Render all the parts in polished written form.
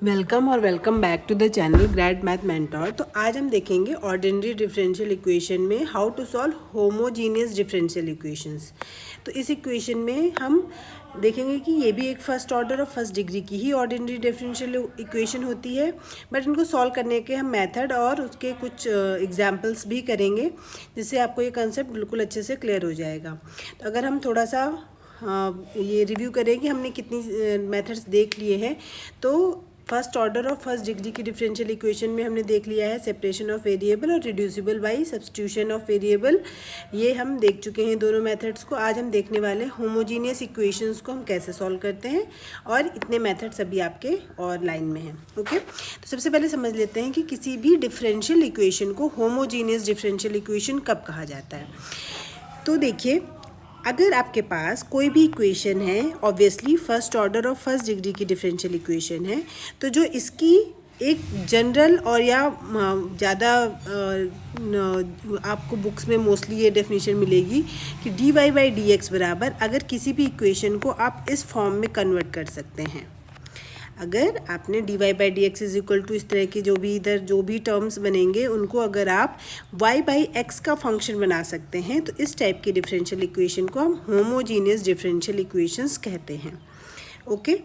Welcome और welcome back to the channel grad math mentor. तो आज हम देखेंगे ऑर्डिनरी डिफरेंशियल इक्वेशन में how to solve homogeneous differential equations. तो इस इक्वेशन में हम देखेंगे कि ये भी एक फर्स्ट ऑर्डर और फर्स्ट डिग्री की ही ऑर्डिनरी डिफरेंशियल इक्वेशन होती है, बट इनको सॉल्व करने के हम मेथड और उसके कुछ एग्जांपल्स भी करेंगे, जिससे आपको ये कंसेप्ट बिल्कुल अच्छे से क्लियर हो जाएगा। तो अगर हम थोड़ा सा ये रिव्यू करें कि हमने कितनी मेथड्स देख लिए हैं, तो फर्स्ट ऑर्डर और फर्स्ट डिग्री की डिफरेंशियल इक्वेशन में हमने देख लिया है सेपरेशन ऑफ वेरिएबल और reducible by substitution of variable. ये हम देख चुके हैं दोनों मेथड्स को। आज हम देखने वाले होमोजीनियस इक्वेशंस को हम कैसे सॉल्व करते हैं, और इतने मेथड्स अभी आपके और लाइन में हैं। ओके, तो सबसे पहले समझ लेते हैं कि किसी भी डिफरेंशियल इक्वेशन को होमोजीनियस डिफरेंशियल इक्वेशन कब कहा जाता है। तो देखिए, अगर आपके पास कोई भी इक्वेशन है, ऑब्वियसली फर्स्ट ऑर्डर और फर्स्ट डिग्री की डिफरेंशियल इक्वेशन है, तो जो इसकी एक जनरल और या ज़्यादा आपको बुक्स में मोस्टली ये डेफिनेशन मिलेगी कि D Y by D X बराबर, अगर किसी भी इक्वेशन को आप इस फॉर्म में कन्वर्ट कर सकते हैं। अगर आपने D Y by D x is equal to इस तरह के जो भी इधर जो भी टर्म्स बनेंगे, उनको अगर आप वाई बाई एक्स का फंक्शन बना सकते हैं, तो इस टाइप की डिफरेंशियल इक्वेशन को हम होमोजीनियस डिफरेंशियल इक्वेशंस कहते हैं। ओके,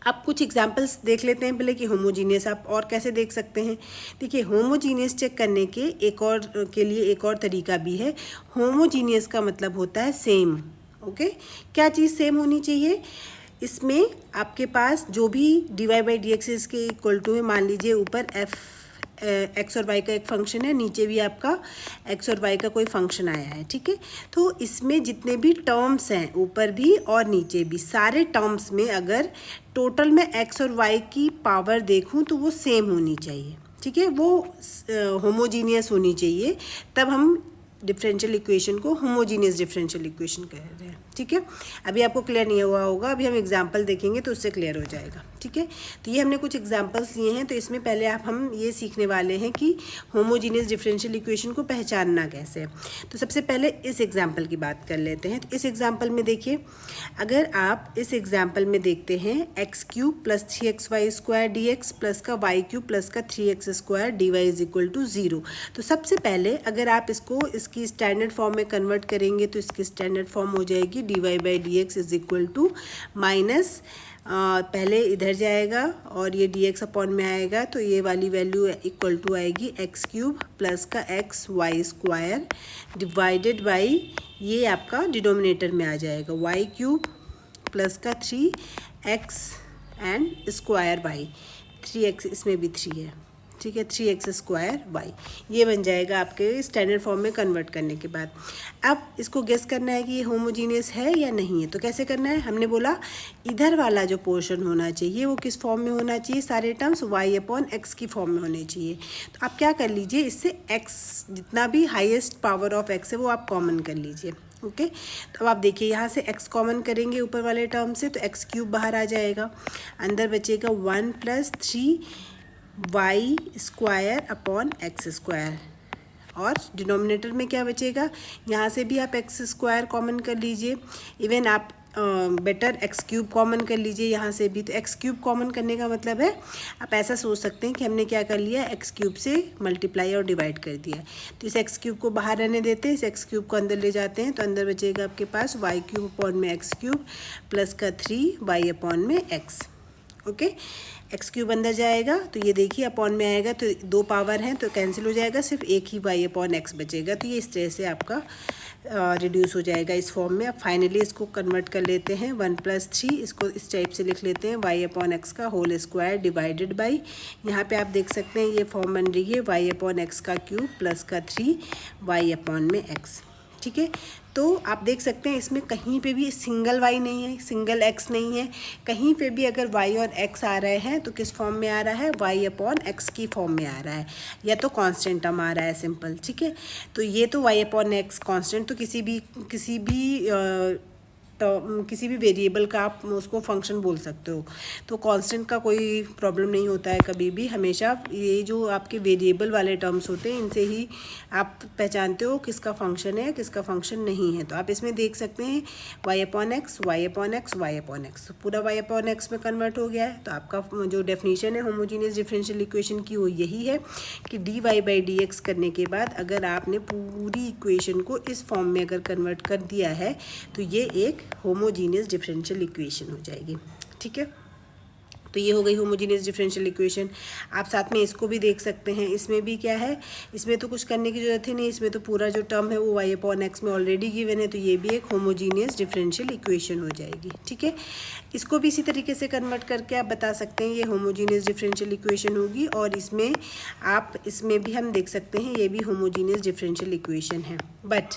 अब कुछ एग्जांपल्स देख लेते हैं पहले कि होमोजीनियस आप और कैसे देख सकते हैं। देखिए, होमोजीनियस चेक करने के लिए एक और तरीका भी है। होमोजीनियस का मतलब होता है सेम। ओके, क्या चीज़ सेम होनी चाहिए? इसमें आपके पास जो भी D Y by D X इसके इक्वल टू है, मान लीजिए ऊपर एफ एक्स और वाई का एक फंक्शन है, नीचे भी आपका एक्स और वाई का कोई फंक्शन आया है, ठीक है। तो इसमें जितने भी टर्म्स हैं, ऊपर भी और नीचे भी, सारे टर्म्स में अगर टोटल में एक्स और वाई की पावर देखूं तो वो सेम होनी चाहिए, ठीक है, वो होमोजीनियस होनी चाहिए। तब हम डिफरेंशियल इक्वेशन को होमोजीनियस डिफरेंशियल इक्वेशन कह रहे हैं, ठीक है। अभी आपको क्लियर नहीं हुआ होगा, अभी हम एग्जांपल देखेंगे तो उससे क्लियर हो जाएगा, ठीक है। तो ये हमने कुछ एग्जांपल्स लिए हैं। तो इसमें पहले हम ये सीखने वाले हैं कि होमोजीनियस डिफरेंशियल इक्वेशन को पहचानना कैसे है। तो सबसे पहले इस एग्जाम्पल की बात कर लेते हैं। तो इस एग्जाम्पल में देखिए, अगर आप इस एग्जाम्पल में देखते हैं x cube plus 3xy square D x plus का वाई क्यूब प्लस का 3x square D Y is equal to 0। तो सबसे पहले अगर आप इसको इसकी स्टैंडर्ड फॉर्म में कन्वर्ट करेंगे, तो इसकी स्टैंडर्ड फॉर्म हो जाएगी D Y by D x is equal to minus, पहले इधर जाएगा और ये डी एक्स अपॉन में आएगा, तो ये वाली वैल्यू इक्वल टू आएगी एक्स क्यूब प्लस का X Y square divided by, ये आपका डिनोमिनेटर में आ जाएगा वाई क्यूब प्लस का 3x and square Y, 3x इसमें भी 3 है, ठीक है, 3x स्क्वायर वाई, ये बन जाएगा आपके स्टैंडर्ड फॉर्म में कन्वर्ट करने के बाद। अब इसको गेस करना है कि ये होमोजीनियस है या नहीं है। तो कैसे करना है? हमने बोला इधर वाला जो पोर्शन होना चाहिए वो किस फॉर्म में होना चाहिए, सारे टर्म्स y अपॉन एक्स की फॉर्म में होने चाहिए। तो आप क्या कर लीजिए, इससे x जितना भी हाईएस्ट पावर ऑफ x है वो आप कॉमन कर लीजिए। ओके, तो अब आप देखिए, यहाँ से x कॉमन करेंगे ऊपर वाले टर्म से, तो एक्स क्यूब बाहर आ जाएगा, अंदर बचेगा 1 plus 3y square upon x square, और डिनोमिनेटर में क्या बचेगा, यहाँ से भी आप एक्स स्क्वायर कॉमन कर लीजिए, इवन आप बेटर एक्स क्यूब कॉमन कर लीजिए यहाँ से भी। तो एक्स क्यूब कॉमन करने का मतलब है, आप ऐसा सोच सकते हैं कि हमने क्या कर लिया, एक्स क्यूब से मल्टीप्लाई और डिवाइड कर दिया। तो इस एक्स क्यूब को बाहर रहने देते हैं, इस एक्स क्यूब को अंदर ले जाते हैं, तो अंदर बचेगा आपके पास वाई क्यूब अपॉन में एक्स क्यूब प्लस का 3y अपॉन में एक्स। ओके, एक्स क्यूब अंदर जाएगा, तो ये देखिए अपॉन में आएगा, तो दो पावर हैं तो कैंसिल हो जाएगा, सिर्फ एक ही y अपॉन एक्स बचेगा। तो ये इस तरह से आपका रिड्यूस हो जाएगा इस फॉर्म में। अब फाइनली इसको कन्वर्ट कर लेते हैं, 1 प्लस 3, इसको इस टाइप से लिख लेते हैं y अपॉन एक्स का होल स्क्वायर डिवाइडेड बाई, यहाँ पे आप देख सकते हैं ये फॉर्म बन रही है y अपॉन एक्स का क्यूब प्लस का 3y अपॉन में x, ठीक है। तो आप देख सकते हैं इसमें कहीं पे भी सिंगल y नहीं है, सिंगल x नहीं है, कहीं पे भी अगर y और x आ रहे हैं तो किस फॉर्म में आ रहा है, y अपॉन x की फॉर्म में आ रहा है, या तो कांस्टेंट टर्म आ रहा है सिंपल, ठीक है। तो ये तो y अपॉन x कांस्टेंट, तो किसी भी किसी भी वेरिएबल का आप उसको फंक्शन बोल सकते हो। तो कांस्टेंट का कोई प्रॉब्लम नहीं होता है कभी भी, हमेशा ये जो आपके वेरिएबल वाले टर्म्स होते हैं इनसे ही आप पहचानते हो किसका फंक्शन है किसका फंक्शन नहीं है। तो आप इसमें देख सकते हैं y upon X, Y upon X, Y upon X, पूरा y अपॉन एक्स में कन्वर्ट हो गया है। तो आपका जो डेफिनेशन है होमोजीनियस डिफरेंशियल इक्वेशन की वो यही है कि dy बाई डी एक्स करने के बाद अगर आपने पूरी इक्वेशन को इस फॉर्म में अगर कन्वर्ट कर दिया है तो ये एक होमोजीनियस डिफरेंशियल इक्वेशन हो जाएगी। ठीक है, तो ये हो गई होमोजीनियस डिफरेंशियल इक्वेशन। आप साथ में इसको भी देख सकते हैं, इसमें भी क्या है, इसमें तो कुछ करने की ज़रूरत ही नहीं, इसमें तो पूरा जो टर्म है वो y अपॉन एक्स में ऑलरेडी गिवन है, तो ये भी एक होमोजीनियस डिफरेंशियल इक्वेशन हो जाएगी। ठीक है, इसको भी इसी तरीके से कन्वर्ट करके आप बता सकते हैं ये होमोजीनियस डिफरेंशियल इक्वेशन होगी, और इसमें भी हम देख सकते हैं ये भी होमोजीनियस डिफरेंशियल इक्वेशन है। बट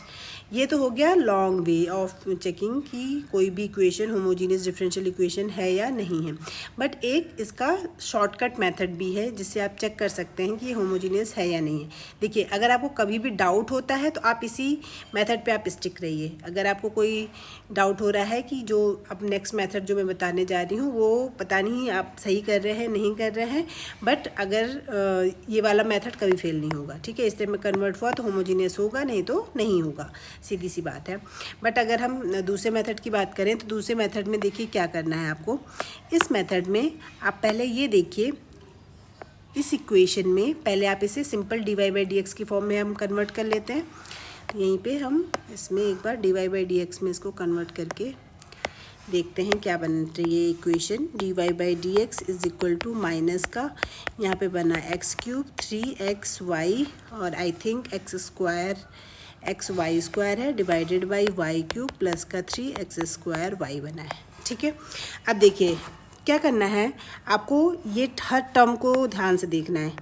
ये तो हो गया लॉन्ग वे ऑफ चेकिंग कि कोई भी इक्वेशन होमोजीनियस डिफरेंशियल इक्वेशन है या नहीं है। बट एक इसका शॉर्टकट मेथड भी है जिससे आप चेक कर सकते हैं कि ये होमोजीनियस है या नहीं है। देखिए, अगर आपको कभी भी डाउट होता है तो आप इसी मेथड पे आप स्टिक रहिए। अगर आपको कोई डाउट हो रहा है कि जो अब नेक्स्ट मेथड जो मैं बताने जा रही हूँ वो पता नहीं आप सही कर रहे हैं नहीं कर रहे हैं, बट अगर ये वाला मेथड कभी फेल नहीं होगा। ठीक है, इस तरह में कन्वर्ट हुआ तो होमोजीनियस होगा, नहीं तो नहीं होगा, सीधी सी बात है। बट अगर हम दूसरे मेथड की बात करें तो दूसरे मेथड में देखिए क्या करना है आपको। इस मेथड में आप पहले ये देखिए, इस इक्वेशन में पहले आप इसे simple dy by D x की फॉर्म में हम कन्वर्ट कर लेते हैं। यहीं पे हम इसमें एक बार dy बाई डी एक्स में इसको कन्वर्ट करके देखते हैं क्या बन रही है equation. dy by D x is equal to minus का यहाँ पे बना एक्स क्यूब 3xy और I think x square x Y square है divided by y cube plus का 3x स्क्वायर वाई बना है। ठीक है, अब देखिए क्या करना है आपको, ये हर टर्म को ध्यान से देखना है।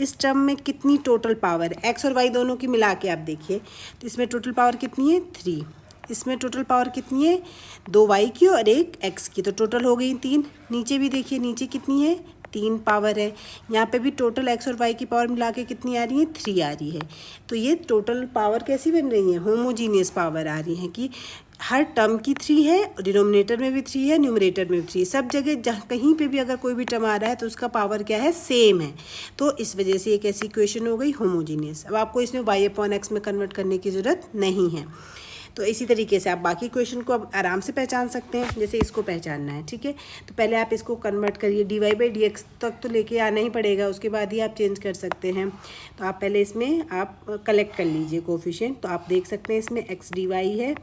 इस टर्म में कितनी टोटल पावर, एक्स और वाई दोनों की मिला के आप देखिए तो इसमें टोटल पावर कितनी है 3, इसमें टोटल पावर कितनी है 2 वाई की और 1 एक्स की, तो टोटल हो गई 3। नीचे भी देखिए नीचे कितनी है 3 पावर है, यहाँ पे भी टोटल एक्स और वाई की पावर मिला के कितनी आ रही है 3 आ रही है। तो ये टोटल पावर कैसी बन रही है, होमोजीनियस पावर आ रही है कि हर टर्म की 3 है, डिनोमिनेटर में भी 3 है, न्यूमरेटर में भी 3, सब जगह जहाँ कहीं पे भी अगर कोई भी टर्म आ रहा है तो उसका पावर क्या है सेम है। तो इस वजह से एक ऐसी इक्वेशन हो गई होमोजीनियस। अब आपको इसमें y अपॉन एक्स में कन्वर्ट करने की ज़रूरत नहीं है। तो इसी तरीके से आप बाकी इक्वेशन को अब आराम से पहचान सकते हैं जैसे इसको पहचानना है। ठीक है, तो पहले आप इसको कन्वर्ट करिए, dy बाई डी एक्स तक तो लेके आना ही पड़ेगा, उसके बाद ही आप चेंज कर सकते हैं। तो आप पहले इसमें आप कलेक्ट कर लीजिए कोफिशिएंट। तो आप देख सकते हैं इसमें एक्स डी वाई है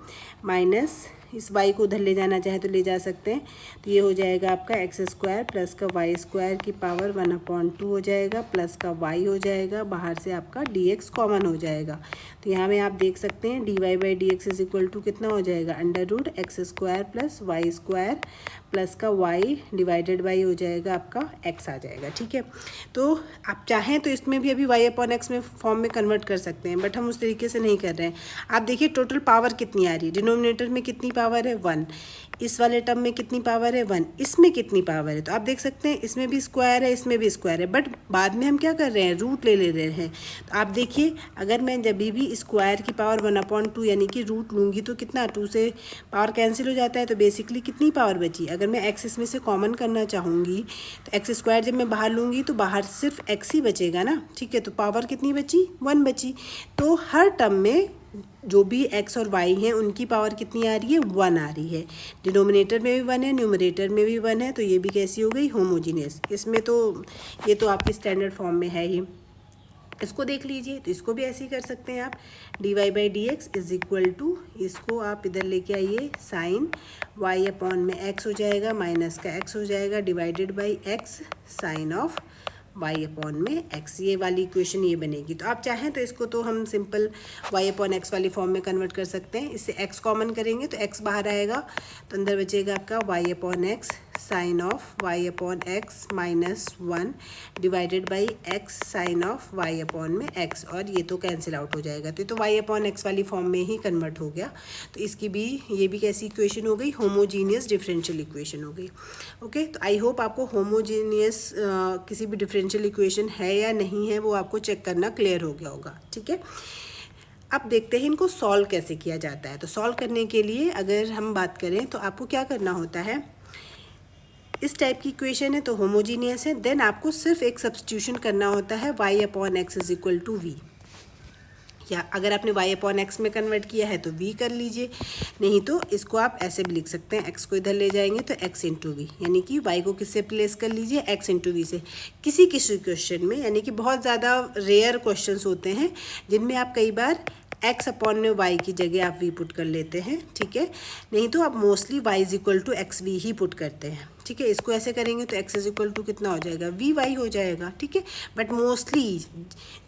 माइनस इस y को उधर ले जाना चाहे तो ले जा सकते हैं। तो ये हो जाएगा आपका एक्स स्क्वायर प्लस का वाई स्क्वायर की पावर 1/2 हो जाएगा प्लस का y हो जाएगा, बाहर से आपका dx कॉमन हो जाएगा। तो यहाँ में आप देख सकते हैं dy by D x is equal to कितना हो जाएगा √x square plus Y square plus का y डिवाइडेड बाई हो जाएगा आपका x आ जाएगा। ठीक है, तो आप चाहें तो इसमें भी अभी y अपॉन एक्स में फॉर्म में कन्वर्ट कर सकते हैं, बट हम उस तरीके से नहीं कर रहे हैं। आप देखिए टोटल पावर कितनी आ रही है, डिनोमिनेटर में कितनी पावर है 1, इस वाले टर्म में कितनी पावर है 1, इसमें कितनी पावर है। तो आप देख सकते हैं इसमें भी स्क्वायर है इसमें भी स्क्वायर है, बट बाद में हम क्या कर रहे हैं रूट ले रहे हैं। तो आप देखिए अगर मैं जब भी स्क्वायर की पावर 1/2 यानी कि रूट लूँगी तो कितना 2 से पावर कैंसिल हो जाता है, तो बेसिकली कितनी पावर बची। अगर मैं एक्स इसमें से कॉमन करना चाहूँगी तो एक्स स्क्वायर जब मैं बाहर लूँगी तो बाहर सिर्फ एक्स ही बचेगा ना। ठीक है, तो पावर कितनी बची 1 बची। तो हर टर्म में जो भी x और y हैं उनकी पावर कितनी आ रही है 1 आ रही है, डिनोमिनेटर में भी 1 है न्यूमरेटर में भी 1 है। तो ये भी कैसी हो गई होमोजीनियस। इसमें तो ये तो आपकी स्टैंडर्ड फॉर्म में है ही, इसको देख लीजिए। तो इसको भी ऐसे ही कर सकते हैं आप, dy by D x is equal to, इसको आप इधर लेके आइए साइन y अपॉन में x हो जाएगा माइनस का x हो जाएगा divided by x sine of y upon में x, ये वाली इक्वेशन ये बनेगी। तो आप चाहें तो इसको तो हम सिंपल y अपॉन एक्स वाली फॉर्म में कन्वर्ट कर सकते हैं। इससे x कॉमन करेंगे तो x बाहर आएगा तो अंदर बचेगा आपका y upon X sine of y upon X minus 1 divided by x sine of y upon में x, और ये तो कैंसिल आउट हो जाएगा। तो ये तो y अपॉन एक्स वाली फॉर्म में ही कन्वर्ट हो गया। तो इसकी भी ये भी कैसी इक्वेशन हो गई होमोजीनियस डिफरेंशियल इक्वेशन हो गई। ओके, तो आई होप आपको होमोजीनियस किसी भी डिफरेंशियल इक्वेशन है या नहीं है वो आपको चेक करना क्लियर हो गया होगा। ठीक है, अब देखते हैं इनको सॉल्व कैसे किया जाता है। तो सॉल्व करने के लिए अगर हम बात करें तो आपको क्या करना होता है, इस टाइप की इक्वेशन है तो होमोजीनियस है, देन आपको सिर्फ एक सब्स्टिट्यूशन करना होता है y upon X is equal to V, या अगर आपने y अपॉन एक्स में कन्वर्ट किया है तो v कर लीजिए, नहीं तो इसको आप ऐसे भी लिख सकते हैं, x को इधर ले जाएंगे तो x इंटू वी, यानी कि y को किससे प्लेस कर लीजिए, x इंटू वी से। किसी किसी क्वेश्चन में, यानी कि बहुत ज़्यादा रेयर क्वेश्चंस होते हैं जिनमें आप कई बार x अपॉन में y की जगह आप v पुट कर लेते हैं, ठीक है, नहीं तो आप mostly y is equal to x V ही पुट करते हैं, ठीक है। इसको ऐसे करेंगे तो x इज इक्वल टू कितना हो जाएगा, वी वाई हो जाएगा, ठीक है। बट मोस्टली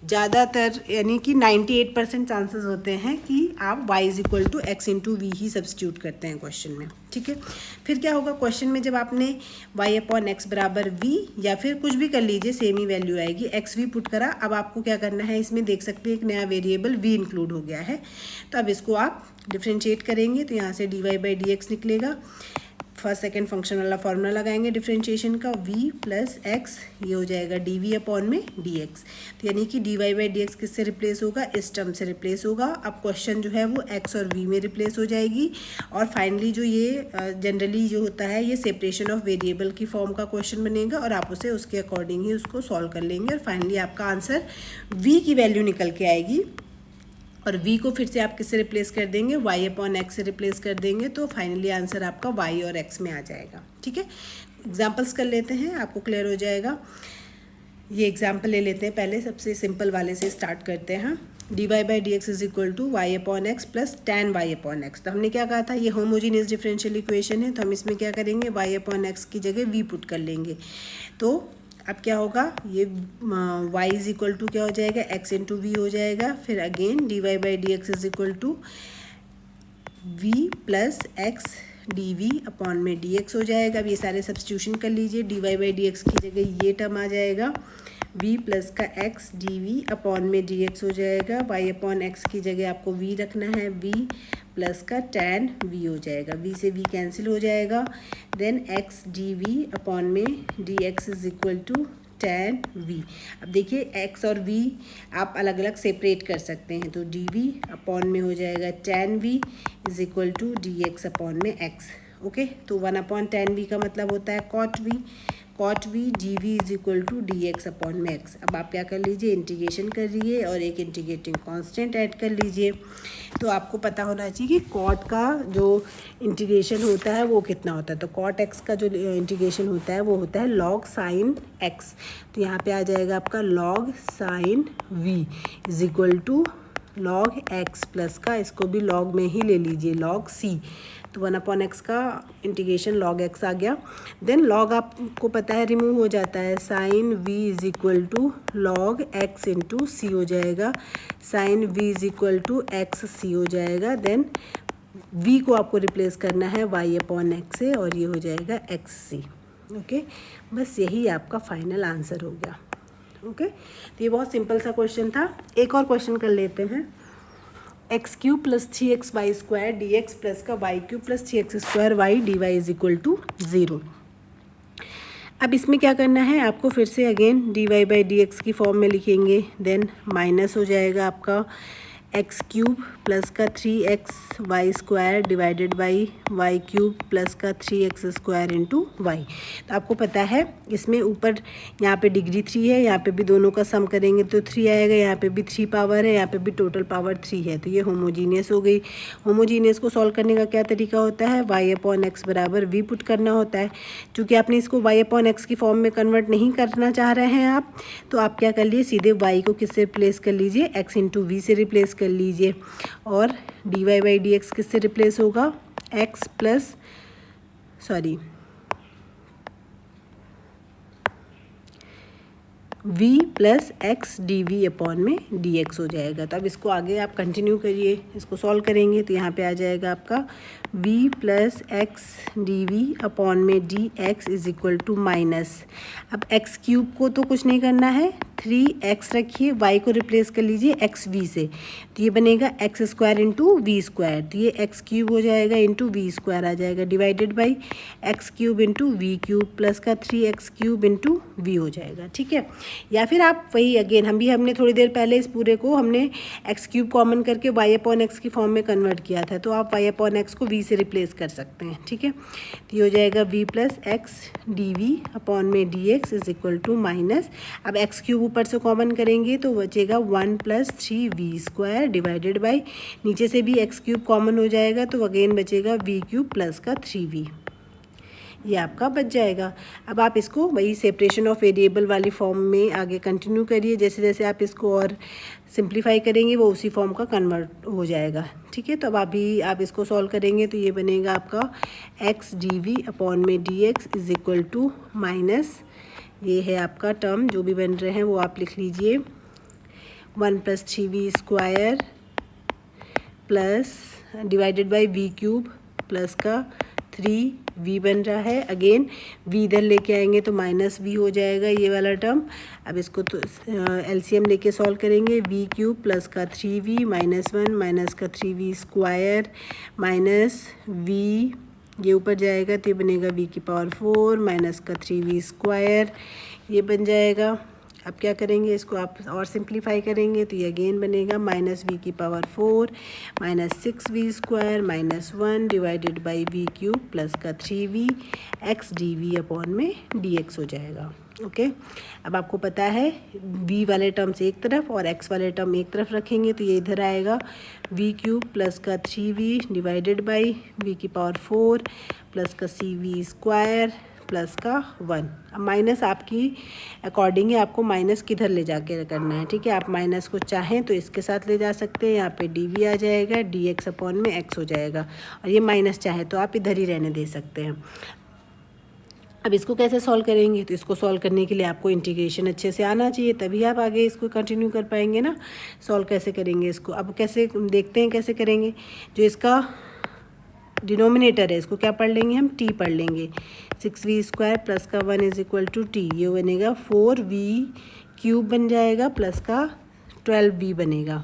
ज़्यादातर यानी कि 98% चांसेस होते हैं कि आप y is equal to X into V ही सब्स्टिट्यूट करते हैं क्वेश्चन में, ठीक है। फिर क्या होगा क्वेश्चन में, जब आपने y अपॉन एक्स बराबर v या फिर कुछ भी कर लीजिए सेम ही वैल्यू आएगी, एक्स वी पुट करा, अब आपको क्या करना है, इसमें देख सकते हैं एक नया वेरिएबल v इंक्लूड हो गया है, तो अब इसको आप डिफ्रेंशिएट करेंगे तो यहाँ से dy बाई डी एक्स निकलेगा, फर्स्ट सेकंड फंक्शन वाला फॉर्मूला लगाएंगे डिफरेंशिएशन का, v प्लस एक्स ये हो जाएगा डी अपॉन में dx, तो यानी कि dy बाई डी एक्स किससे रिप्लेस होगा, इस टर्म से रिप्लेस होगा। अब क्वेश्चन जो है वो x और v में रिप्लेस हो जाएगी, और फाइनली जो ये जनरली जो होता है ये सेपरेशन ऑफ वेरिएबल की फॉर्म का क्वेश्चन बनेगा, और आप उसे उसके अकॉर्डिंग ही उसको सॉल्व कर लेंगे, और फाइनली आपका आंसर v की वैल्यू निकल के आएगी, और v को फिर से आप किससे रिप्लेस कर देंगे, y अपॉन एक्स से रिप्लेस कर देंगे, तो फाइनली आंसर आपका y और x में आ जाएगा, ठीक है। एग्जांपल्स कर लेते हैं, आपको क्लियर हो जाएगा। ये एग्जांपल ले लेते हैं, पहले सबसे सिंपल वाले से स्टार्ट करते हैं। dy by D x is equal to Y upon X plus tan y upon X, तो हमने क्या कहा था, ये होमोजीनियस डिफरेंशियल इक्वेशन है, तो हम इसमें क्या करेंगे, y अपॉन एक्स की जगह v पुट कर लेंगे, तो अब क्या होगा, ये y इज इक्वल टू क्या हो जाएगा, x इंटू वी हो जाएगा, फिर again dy by D x is equal to v plus x d v upon में डी एक्स हो जाएगा। अब ये सारे सब्स्टिट्यूशन कर लीजिए, dy बाई डी एक्स की जगह ये टर्म आ जाएगा, v प्लस का x डी वी अपॉन में डी एक्स हो जाएगा, y अपॉन एक्स की जगह आपको v रखना है, v प्लस का tan v हो जाएगा, v से v कैंसिल हो जाएगा, then x d v upon में d x is equal to tan v। अब देखिए x और v आप अलग अलग सेपरेट कर सकते हैं, तो dv अपॉन में हो जाएगा tan v is equal to dx upon में x, ओके। तो 1 अपॉन tan v का मतलब होता है cot v dv is equal to dx upon में x। अब आप क्या कर लीजिए, इंटीग्रेशन करिए और एक इंटीग्रेटिंग कांस्टेंट ऐड कर लीजिए, तो आपको पता होना चाहिए कि cot का जो इंटीग्रेशन होता है वो कितना होता है, तो cot x का जो इंटीग्रेशन होता है वो होता है log sin x, तो यहाँ पे आ जाएगा आपका log sin v is equal to log x plus का, इसको भी log में ही ले लीजिए log c, तो 1 अपॉन एक्स का इंटीग्रेशन log x आ गया, देन log आपको पता है रिमूव हो जाता है, sin v is equal to log x into c हो जाएगा, sin v is equal to x c हो जाएगा, देन v को आपको रिप्लेस करना है y अपॉन एक्स से, और ये हो जाएगा एक्स सी, ओके। बस यही आपका फाइनल आंसर हो गया, ओके। तो ये बहुत सिंपल सा क्वेश्चन था। एक और क्वेश्चन कर लेते हैं, x cube plus 3xy square D x plus का Y cube plus 3x square y d Y is equal to 0। अब इसमें क्या करना है आपको, फिर से again d Y by D x की फॉर्म में लिखेंगे, देन माइनस हो जाएगा आपका एक्स क्यूब प्लस का 3xy square divided by y cube plus का 3x स्क्वायर इंटू वाई। तो आपको पता है इसमें ऊपर यहाँ पे डिग्री 3 है, यहाँ पे भी दोनों का सम करेंगे तो 3 आएगा, यहाँ पे भी 3 पावर है, यहाँ पे भी टोटल पावर 3 है, तो ये होमोजीनियस हो गई। होमोजीनियस को सॉल्व करने का क्या तरीका होता है, y अपॉन एक्स बराबर v पुट करना होता है। चूँकि आपने इसको y अपॉन एक्स की फॉर्म में कन्वर्ट नहीं करना चाह रहे हैं आप, तो आप क्या कर लीजिए, सीधे y को किससे रिप्लेस कर लीजिए, x इंटू वी से रिप्लेस कर लीजिए, और dy बाई डी एक्स किससे रिप्लेस होगा, x plus v plus x d v upon में डी एक्स हो जाएगा। तो अब इसको आगे आप कंटिन्यू करिए, इसको सॉल्व करेंगे तो यहाँ पे आ जाएगा आपका v plus x d v upon में d x is equal to minus, अब एक्स क्यूब को तो कुछ नहीं करना है, 3x रखिए, y को रिप्लेस कर लीजिए xv से, तो ये बनेगा x square into v square, तो ये एक्स क्यूब हो जाएगा इंटू वी स्क्वायर आ जाएगा, divided by x cube into v cube plus का 3x क्यूब इंटू वी हो जाएगा, ठीक है। या फिर आप वही अगेन हमने थोड़ी देर पहले इस पूरे को हमने एक्स क्यूब कॉमन करके y अपॉन एक्स की फॉर्म में कन्वर्ट किया था, तो आप y अपॉन एक्स को v से रिप्लेस कर सकते हैं, ठीक है। तो ये हो जाएगा v plus x d v upon में d x is equal to minus, अब एक्स क्यूब ऊपर से कॉमन करेंगे तो बचेगा 1 plus 3v square divided by नीचे से भी एक्स क्यूब कॉमन हो जाएगा तो अगेन बचेगा v क्यूब प्लस का 3v, ये आपका बच जाएगा। अब आप इसको वही सेपरेशन ऑफ वेरिएबल वाली फॉर्म में आगे कंटिन्यू करिए, जैसे जैसे आप इसको और सिंप्लीफाई करेंगे वो उसी फॉर्म का कन्वर्ट हो जाएगा, ठीक है। तो अब आप इसको सॉल्व करेंगे तो ये बनेगा आपका एक्स डी वी अपॉन में d x is equal to minus, ये है आपका टर्म जो भी बन रहे हैं वो आप लिख लीजिए 1 plus 3v square plus divided by v cube plus का 3v बन रहा है, अगेन v इधर लेके आएंगे तो माइनस v हो जाएगा ये वाला टर्म। अब इसको तो एलसीएम लेके सॉल्व करेंगे, v क्यूब प्लस का 3v माइनस 1 माइनस का 3v स्क्वायर माइनस v, ये ऊपर जाएगा तो ये बनेगा v की पावर 4 माइनस का 3v स्क्वायर, ये बन जाएगा। अब क्या करेंगे, इसको आप और सिंप्लीफाई करेंगे तो ये अगेन बनेगा माइनस v की power 4 minus 6v square minus 1 divided by v cube plus का 3v x d v upon में dx हो जाएगा, ओके। अब आपको पता है v वाले टर्म्स एक तरफ और x वाले टर्म एक तरफ रखेंगे तो ये इधर आएगा v क्यूब प्लस का 3v डिवाइडेड बाई v की पावर 4 प्लस का cv स्क्वायर प्लस का 1। अब माइनस आपकी अकॉर्डिंग है, आपको माइनस किधर ले जाके करना है, ठीक है। आप माइनस को चाहें तो इसके साथ ले जा सकते हैं, यहाँ पे डी वी आ जाएगा, डी एक्स अपॉन में एक्स हो जाएगा, और ये माइनस चाहे तो आप इधर ही रहने दे सकते हैं। अब इसको कैसे सॉल्व करेंगे, तो इसको सॉल्व करने के लिए आपको इंटीग्रेशन अच्छे से आना चाहिए, तभी आप आगे इसको कंटिन्यू कर पाएंगे ना। सॉल्व कैसे करेंगे इसको, अब कैसे देखते हैं कैसे करेंगे। जो इसका डिनोमिनेटर है इसको क्या पढ़ लेंगे हम, t पढ़ लेंगे, 6v स्क्वायर प्लस का 1 इज इक्वल टू टी, ये बनेगा 4v क्यूब बन जाएगा प्लस का 12v बनेगा,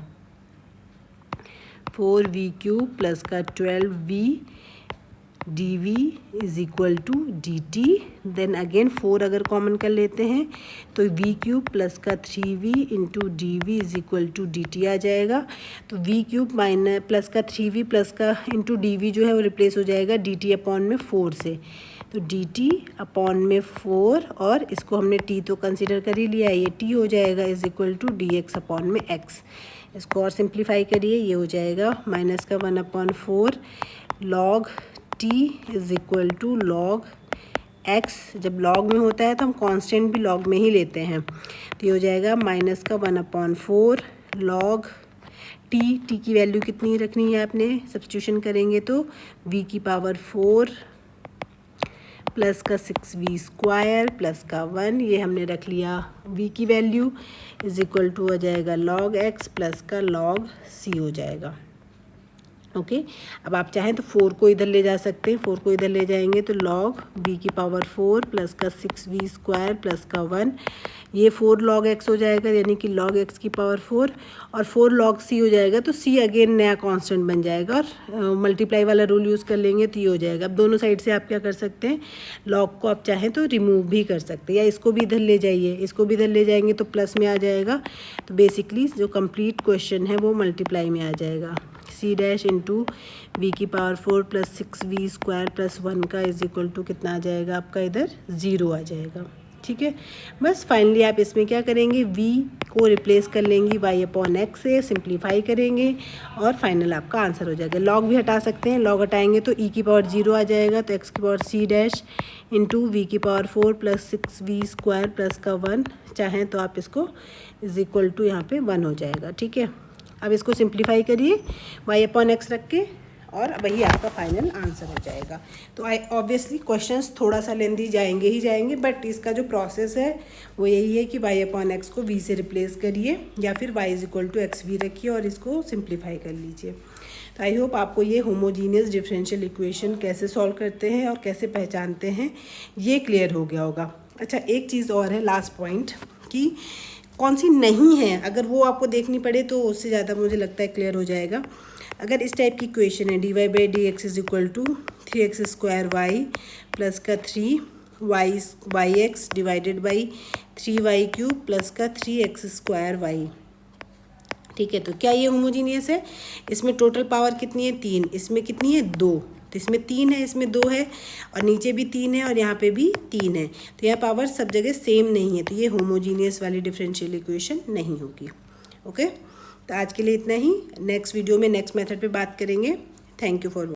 4v क्यूब प्लस का 12v dv is equal to dt, then again 4 अगर कॉमन कर लेते हैं तो v क्यूब प्लस का 3v into d v is equal to dt आ जाएगा। तो v क्यूब माइनस प्लस का 3v प्लस का इंटू डी वी जो है वो रिप्लेस हो जाएगा dt अपॉन में 4 से, तो dt अपॉन में 4 और इसको हमने t तो कंसिडर कर ही लिया है, ये t हो जाएगा is equal to dx upon में x। इसको और सिंप्लीफाई करिए, ये हो जाएगा माइनस का 1 upon 4 log t is equal to log x, जब लॉग में होता है तो हम कांस्टेंट भी लॉग में ही लेते हैं, तो ये हो जाएगा माइनस का 1 अपॉन 4 लॉग t की वैल्यू कितनी रखनी है आपने, सब्स्टिट्यूशन करेंगे तो v की पावर 4 प्लस का 6v स्क्वायर प्लस का 1, ये हमने रख लिया v की वैल्यू इज इक्वल टू हो जाएगा लॉग x प्लस का लॉग c हो जाएगा, ओके। अब आप चाहें तो 4 को इधर ले जा सकते हैं, 4 को इधर ले जाएंगे तो लॉग v की पावर 4 प्लस का 6v स्क्वायर प्लस का 1, ये 4 लॉग x हो जाएगा यानी कि लॉग x की पावर 4 और 4 लॉग c हो जाएगा, तो c अगेन नया कांस्टेंट बन जाएगा और मल्टीप्लाई वाला रूल यूज़ कर लेंगे तो ये हो जाएगा। अब दोनों साइड से आप क्या कर सकते हैं, लॉग को आप चाहें तो रिमूव भी कर सकते हैं, या इसको भी इधर ले जाइए, इसको भी इधर ले जाएंगे तो प्लस में आ जाएगा, तो बेसिकली जो कंप्लीट क्वेश्चन है वो मल्टीप्लाई में आ जाएगा, c डैश इंटू वी की power 4 plus 6v square plus 1 का इज इक्वल टू कितना आ जाएगा आपका, इधर 0 आ जाएगा, ठीक है। बस फाइनली आप इसमें क्या करेंगे, v को रिप्लेस कर लेंगी y अपॉन एक्स से, सिंप्लीफाई करेंगे और फाइनल आपका आंसर हो जाएगा। लॉग भी हटा सकते हैं, लॉग हटाएंगे तो e की पावर 0 आ जाएगा, तो x की power c dash into v की power 4 plus 6v square plus का 1, चाहें तो आप इसको इज इक्वल टू यहाँ पे 1 हो जाएगा, ठीक है। अब इसको सिंप्लीफाई करिए y अपॉन एक्स रख के और वही आपका फाइनल आंसर हो जाएगा। तो ऑब्वियसली क्वेश्चंस थोड़ा सा लेंदी जाएंगे ही जाएंगे, बट इसका जो प्रोसेस है वो यही है कि y अपॉन एक्स को v से रिप्लेस करिए या फिर y is equal to x v रखिए और इसको सिंप्लीफाई कर लीजिए। तो आई होप आपको ये होमोजीनियस डिफरेंशियल इक्वेशन कैसे सॉल्व करते हैं और कैसे पहचानते हैं ये क्लियर हो गया होगा। अच्छा, एक चीज़ और है लास्ट पॉइंट कि कौन सी नहीं है, अगर वो आपको देखनी पड़े तो उससे ज़्यादा मुझे लगता है क्लियर हो जाएगा। अगर इस टाइप की इक्वेशन है dy by D x is equal to 3x square y plus का 3y x divided by 3y cube plus का 3x स्क्वायर वाई, ठीक है, तो क्या ये होमोजीनियस है? इसमें टोटल पावर कितनी है? 3, इसमें कितनी है? 2, तो इसमें 3 है, इसमें 2 है, और नीचे भी 3 है और यहाँ पे भी 3 है, तो यह पावर सब जगह सेम नहीं है, तो ये होमोजीनियस वाली डिफरेंशियल इक्वेशन नहीं होगी। ओके, तो आज के लिए इतना ही। नेक्स्ट वीडियो में नेक्स्ट मेथड पे बात करेंगे। Thank you for